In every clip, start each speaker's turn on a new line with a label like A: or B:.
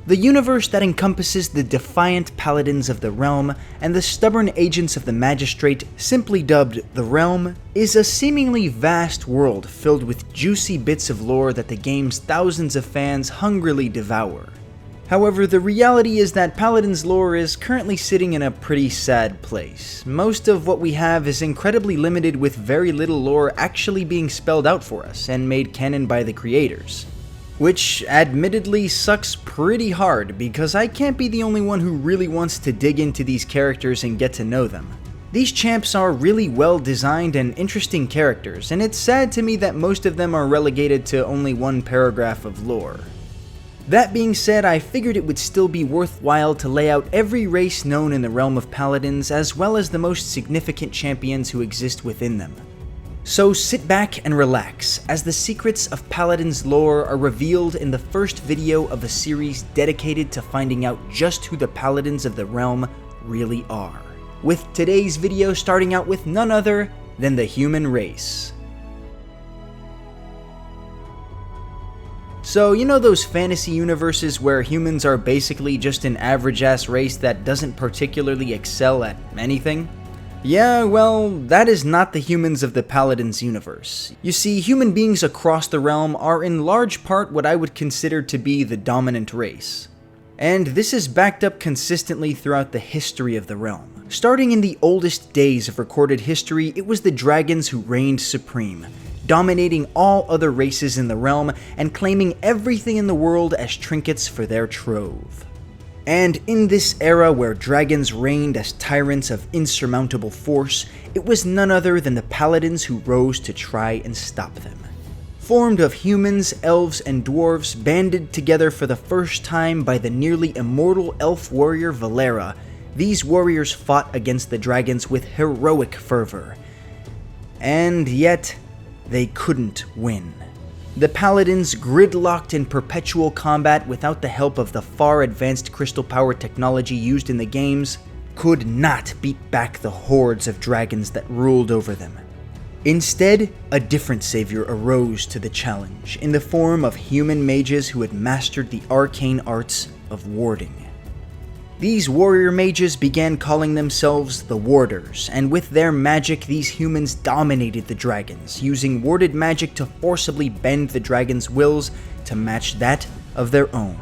A: The universe that encompasses the defiant Paladins of the Realm and the stubborn agents of the Magistrate, simply dubbed the Realm, is a seemingly vast world filled with juicy bits of lore that the game's thousands of fans hungrily devour. However, the reality is that Paladins lore is currently sitting in a pretty sad place. Most of what we have is incredibly limited, with very little lore actually being spelled out for us and made canon by the creators. Which admittedly sucks pretty hard, because I can't be the only one who really wants to dig into these characters and get to know them. These champs are really well designed and interesting characters, and it's sad to me that most of them are relegated to only one paragraph of lore. That being said, I figured it would still be worthwhile to lay out every race known in the realm of Paladins, as well as the most significant champions who exist within them. So sit back and relax, as the secrets of Paladins lore are revealed in the first video of a series dedicated to finding out just who the Paladins of the Realm really are. With today's video starting out with none other than the human race. So, you know those fantasy universes where humans are basically just an average-ass race that doesn't particularly excel at anything? Yeah, well, that is not the humans of the Paladins universe. You see, human beings across the realm are in large part what I would consider to be the dominant race. And this is backed up consistently throughout the history of the realm. Starting in the oldest days of recorded history, it was the dragons who reigned supreme, dominating all other races in the realm and claiming everything in the world as trinkets for their trove. And in this era where dragons reigned as tyrants of insurmountable force, it was none other than the Paladins who rose to try and stop them. Formed of humans, elves, and dwarves, banded together for the first time by the nearly immortal elf warrior Valera, these warriors fought against the dragons with heroic fervor. And yet, they couldn't win. The Paladins, gridlocked in perpetual combat without the help of the far-advanced crystal power technology used in the games, could not beat back the hordes of dragons that ruled over them. Instead, a different savior arose to the challenge, in the form of human mages who had mastered the arcane arts of warding. These warrior mages began calling themselves the Warders, and with their magic, these humans dominated the dragons, using warded magic to forcibly bend the dragons' wills to match that of their own.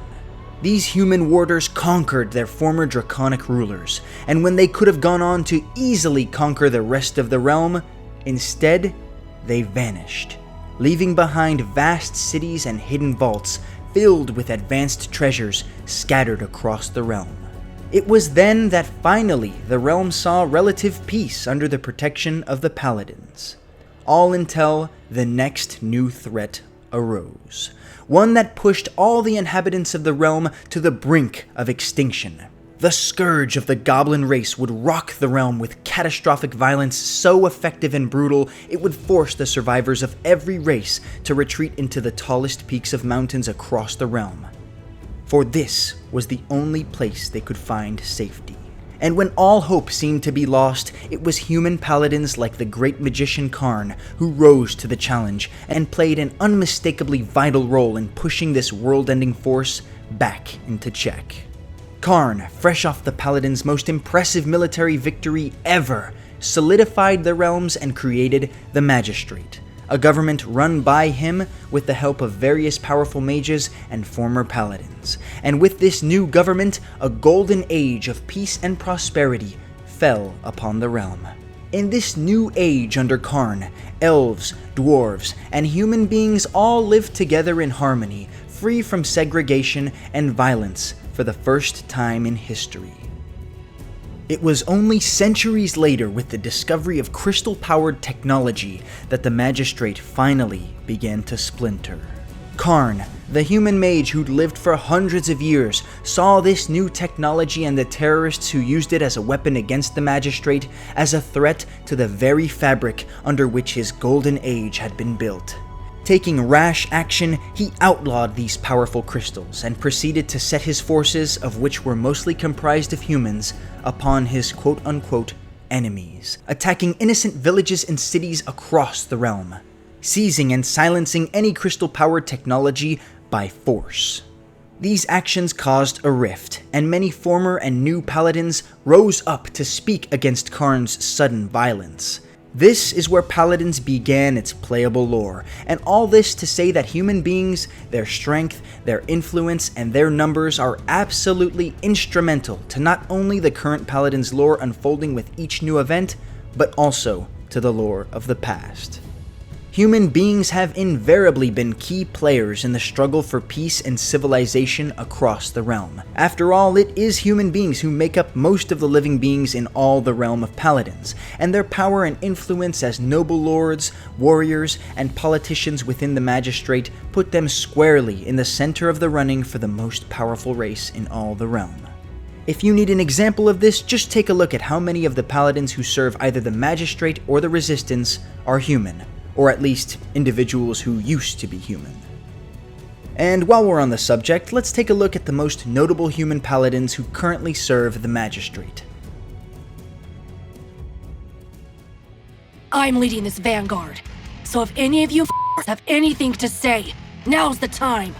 A: These human warders conquered their former draconic rulers, and when they could have gone on to easily conquer the rest of the realm, instead, they vanished, leaving behind vast cities and hidden vaults filled with advanced treasures scattered across the realm. It was then that finally the realm saw relative peace under the protection of the Paladins. All until the next new threat arose. One that pushed all the inhabitants of the realm to the brink of extinction. The scourge of the goblin race would rock the realm with catastrophic violence so effective and brutal, it would force the survivors of every race to retreat into the tallest peaks of mountains across the realm. For this was the only place they could find safety. And when all hope seemed to be lost, it was human paladins like the great magician Karn who rose to the challenge and played an unmistakably vital role in pushing this world-ending force back into check. Karn, fresh off the Paladins' most impressive military victory ever, solidified the realms and created the Magistrate, a government run by him with the help of various powerful mages and former Paladins. And with this new government, a golden age of peace and prosperity fell upon the realm. In this new age under Karn, elves, dwarves, and human beings all lived together in harmony, free from segregation and violence for the first time in history. It was only centuries later, with the discovery of crystal-powered technology, that the Magistrate finally began to splinter. Karn, the human mage who'd lived for hundreds of years, saw this new technology and the terrorists who used it as a weapon against the Magistrate as a threat to the very fabric under which his golden age had been built. Taking rash action, he outlawed these powerful crystals and proceeded to set his forces, of which were mostly comprised of humans, upon his quote-unquote enemies, attacking innocent villages and cities across the realm, seizing and silencing any crystal-powered technology by force. These actions caused a rift, and many former and new Paladins rose up to speak against Karn's sudden violence. This is where Paladins began its playable lore, and all this to say that human beings, their strength, their influence, and their numbers are absolutely instrumental to not only the current Paladins lore unfolding with each new event, but also to the lore of the past. Human beings have invariably been key players in the struggle for peace and civilization across the realm. After all, it is human beings who make up most of the living beings in all the realm of Paladins, and their power and influence as noble lords, warriors, and politicians within the Magistrate put them squarely in the center of the running for the most powerful race in all the realm. If you need an example of this, just take a look at how many of the Paladins who serve either the Magistrate or the Resistance are human, or at least individuals who used to be human. And while we're on the subject, let's take a look at the most notable human Paladins who currently serve the Magistrate.
B: I'm leading this vanguard, so if any of you have anything to say, now's the time.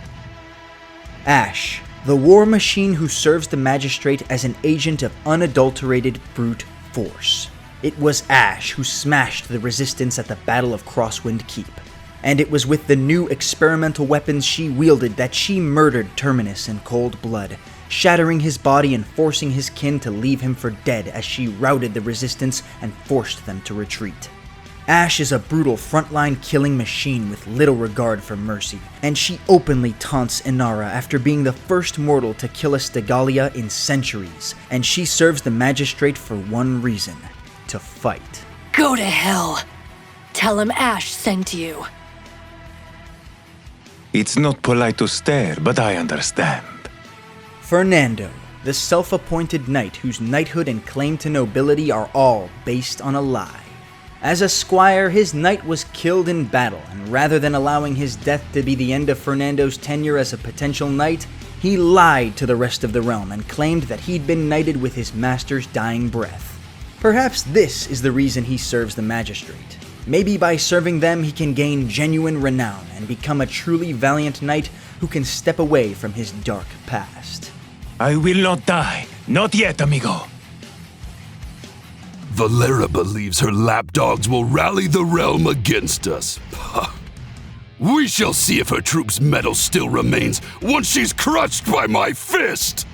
A: Ash, the war machine who serves the Magistrate as an agent of unadulterated brute force. It was Ash who smashed the Resistance at the Battle of Crosswind Keep, and it was with the new experimental weapons she wielded that she murdered Terminus in cold blood, shattering his body and forcing his kin to leave him for dead as she routed the Resistance and forced them to retreat. Ash is a brutal frontline killing machine with little regard for mercy, and she openly taunts Inara after being the first mortal to kill a Stegalia in centuries, and she serves the Magistrate for one reason: to fight.
B: Go to hell. Tell him Ash sent you.
C: It's not polite to stare, but I understand.
A: Fernando, the self-appointed knight whose knighthood and claim to nobility are all based on a lie. As a squire, his knight was killed in battle, and rather than allowing his death to be the end of Fernando's tenure as a potential knight, he lied to the rest of the realm and claimed that he'd been knighted with his master's dying breath. Perhaps this is the reason he serves the Magistrate. Maybe by serving them he can gain genuine renown and become a truly valiant knight who can step away from his dark past.
C: I will not die. Not yet, amigo.
D: Valera believes her lapdogs will rally the realm against us. We shall see if her troops' mettle still remains once she's crushed by my fist!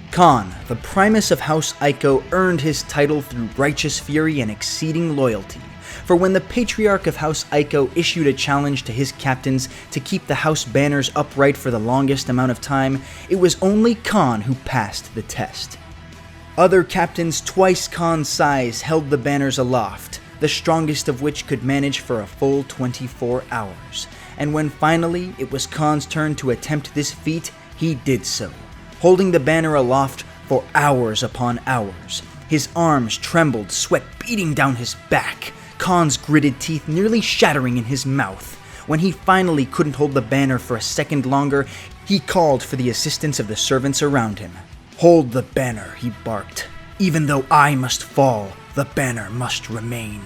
A: Khan, the Primus of House Aiko, earned his title through righteous fury and exceeding loyalty. For when the Patriarch of House Aiko issued a challenge to his captains to keep the house banners upright for the longest amount of time, it was only Khan who passed the test. Other captains twice Khan's size held the banners aloft, the strongest of which could manage for a full 24 hours. And when finally it was Khan's turn to attempt this feat, he did so, holding the banner aloft for hours upon hours. His arms trembled, sweat beating down his back, Khan's gritted teeth nearly shattering in his mouth. When he finally couldn't hold the banner for a second longer, he called for the assistance of the servants around him. "Hold the banner," he barked. "Even though I must fall, the banner must remain."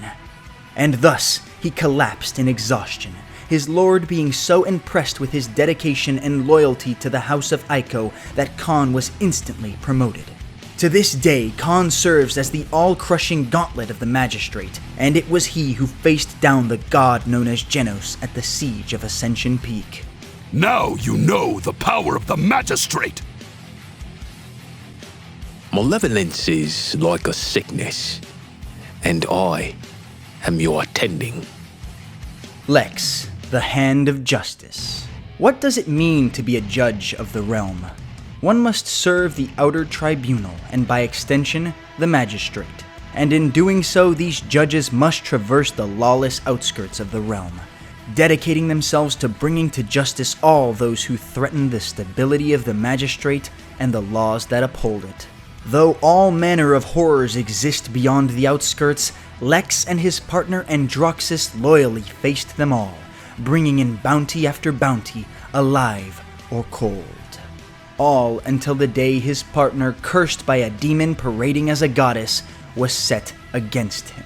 A: And thus, he collapsed in exhaustion, his lord being so impressed with his dedication and loyalty to the House of Aiko that Khan was instantly promoted. To this day, Khan serves as the all-crushing gauntlet of the Magistrate, and it was he who faced down the god known as Genos at the siege of Ascension Peak.
D: Now you know the power of the Magistrate!
E: Malevolence is like a sickness, and I am your attending.
A: Lex, the Hand of Justice. What does it mean to be a judge of the realm? One must serve the outer tribunal, and by extension, the Magistrate. And in doing so, these judges must traverse the lawless outskirts of the realm, dedicating themselves to bringing to justice all those who threaten the stability of the Magistrate and the laws that uphold it. Though all manner of horrors exist beyond the outskirts, Lex and his partner Androxus loyally faced them all, bringing in bounty after bounty, alive or cold. All until the day his partner, cursed by a demon parading as a goddess, was set against him.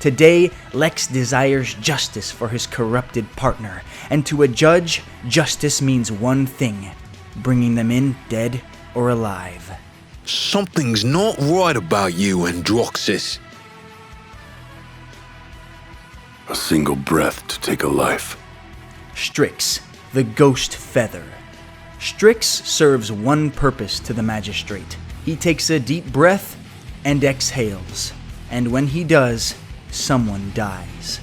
A: Today, Lex desires justice for his corrupted partner, and to a judge, justice means one thing: bringing them in dead or alive.
E: Something's not right about you, Androxus.
D: A single breath to take a life.
A: Strix, the Ghost Feather. Strix serves one purpose to the Magistrate. He takes a deep breath and exhales, and when he does, someone dies.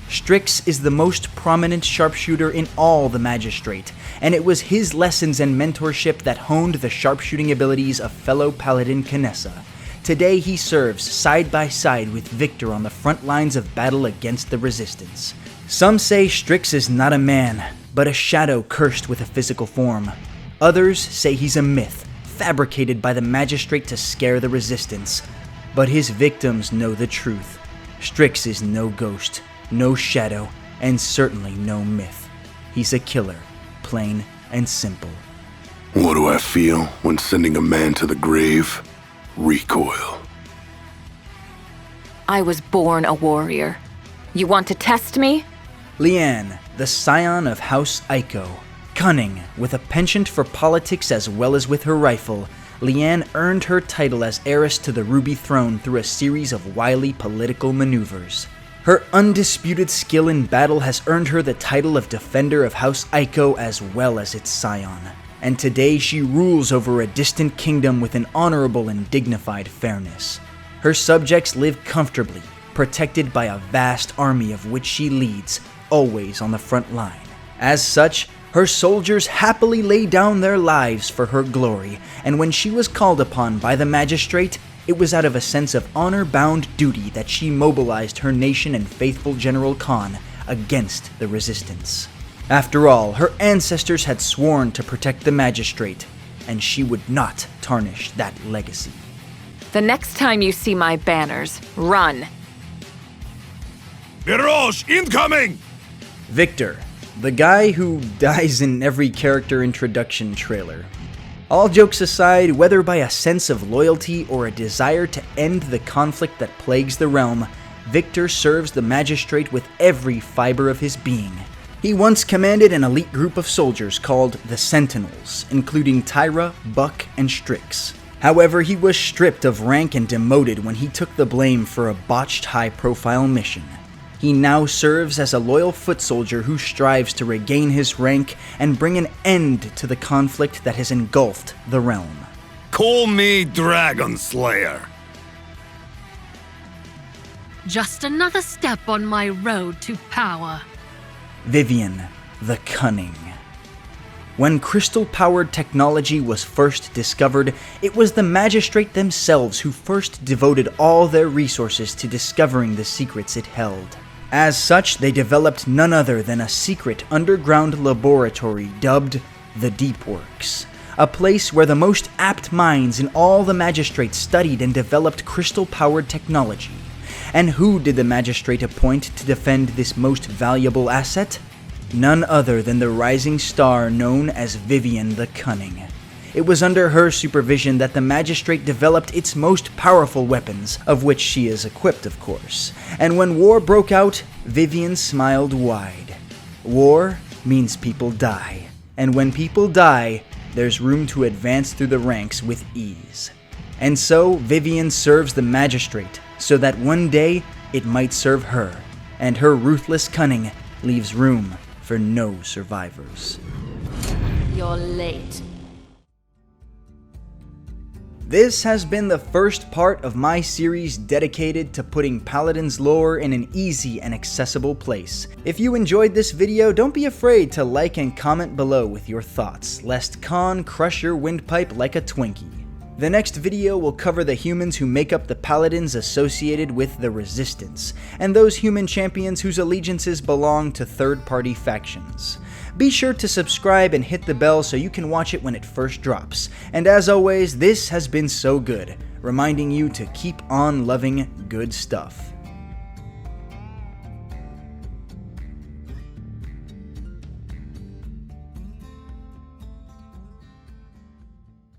A: Strix is the most prominent sharpshooter in all the Magistrate, and it was his lessons and mentorship that honed the sharpshooting abilities of fellow Paladin Canessa. Today he serves side by side with Victor on the front lines of battle against the Resistance. Some say Strix is not a man, but a shadow cursed with a physical form. Others say he's a myth, fabricated by the Magistrate to scare the Resistance. But his victims know the truth. Strix is no ghost, no shadow, and certainly no myth. He's a killer, plain and simple.
D: What do I feel when sending a man to the grave? Recoil.
F: I was born a warrior. You want to test me?
A: Leanne, the scion of House Aiko. Cunning, with a penchant for politics as well as with her rifle, Leanne earned her title as heiress to the Ruby Throne through a series of wily political maneuvers. Her undisputed skill in battle has earned her the title of Defender of House Aiko as well as its scion, and today she rules over a distant kingdom with an honorable and dignified fairness. Her subjects live comfortably, protected by a vast army of which she leads, always on the front line. As such, her soldiers happily lay down their lives for her glory, and when she was called upon by the Magistrate, it was out of a sense of honor-bound duty that she mobilized her nation and faithful General Khan against the Resistance. After all, her ancestors had sworn to protect the Magistrate, and she would not tarnish that legacy.
F: The next time you see my banners, run.
C: Mirage incoming!
A: Victor, the guy who dies in every character introduction trailer. All jokes aside, whether by a sense of loyalty or a desire to end the conflict that plagues the realm, Victor serves the Magistrate with every fiber of his being. He once commanded an elite group of soldiers called the Sentinels, including Tyra, Buck, and Strix. However, he was stripped of rank and demoted when he took the blame for a botched high-profile mission. He now serves as a loyal foot soldier who strives to regain his rank and bring an end to the conflict that has engulfed the realm.
C: Call me Dragon Slayer.
B: Just another step on my road to power.
A: Vivian, the Cunning. When crystal-powered technology was first discovered, it was the Magistrate themselves who first devoted all their resources to discovering the secrets it held. As such, they developed none other than a secret underground laboratory dubbed the Deep Works, a place where the most apt minds in all the Magistrates studied and developed crystal-powered technology. And who did the Magistrate appoint to defend this most valuable asset? None other than the rising star known as Vivian the Cunning. It was under her supervision that the Magistrate developed its most powerful weapons, of which she is equipped, of course. And when war broke out, Vivian smiled wide. War means people die. And when people die, there's room to advance through the ranks with ease. And so, Vivian serves the Magistrate, so that one day, it might serve her. And her ruthless cunning leaves room for no survivors.
F: You're late.
A: This has been the first part of my series dedicated to putting Paladins lore in an easy and accessible place. If you enjoyed this video, don't be afraid to like and comment below with your thoughts, lest Khan crush your windpipe like a Twinkie. The next video will cover the humans who make up the Paladins associated with the Resistance, and those human champions whose allegiances belong to third-party factions. Be sure to subscribe and hit the bell so you can watch it when it first drops. And as always, this has been so good, reminding you to keep on loving good stuff.